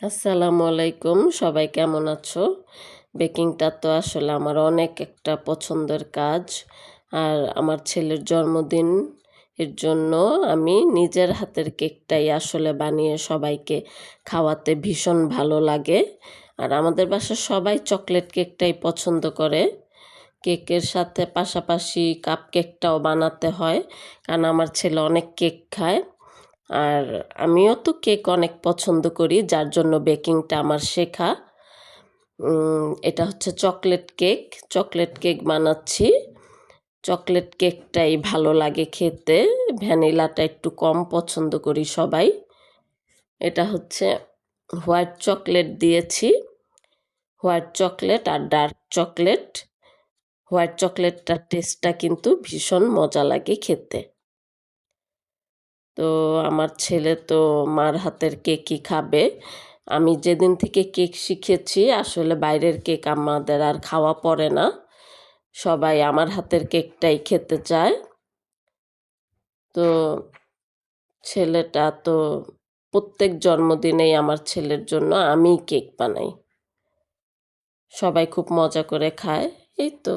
আসসালামু আলাইকুম, সবাই কেমন আছো? বেকিংটা তো আসলে আমার অনেক একটা পছন্দের কাজ। আর আমার ছেলের জন্মদিন এর জন্য আমি নিজের হাতের কেকটাই আসলে বানিয়ে সবাইকে খাওয়াতে ভীষণ ভালো লাগে। আর আমাদের বাসার সবাই চকলেট কেকটাই পছন্দ করে। কেকের সাথে পাশাপাশি কাপ কেকটাও বানাতে হয়, কারণ আমার ছেলে অনেক কেক খায়। আর আমিও তো কেক অনেক পছন্দ করি, যার জন্য বেকিংটা আমার শেখা। এটা হচ্ছে চকলেট কেক বানাচ্ছি। চকলেট কেকটাই ভালো লাগে খেতে, ভ্যানিলাটা একটু কম পছন্দ করি সবাই। এটা হচ্ছে হোয়াইট চকলেট দিয়েছি, হোয়াইট চকলেট আর ডার্ক চকলেট। হোয়াইট চকলেটটার টেস্টটা কিন্তু ভীষণ মজা লাগে খেতে। তো আমার ছেলে তো মার হাতের কেকই খাবে। আমি যেদিন থেকে কেক শিখেছি আসলে বাইরের কেক আমাদের আর খাওয়া পড়ে না, সবাই আমার হাতের কেকটাই খেতে চায়। তো ছেলেটা তো প্রত্যেক জন্মদিনেই আমার ছেলের জন্য আমিই কেক বানাই, সবাই খুব মজা করে খায়। এই তো।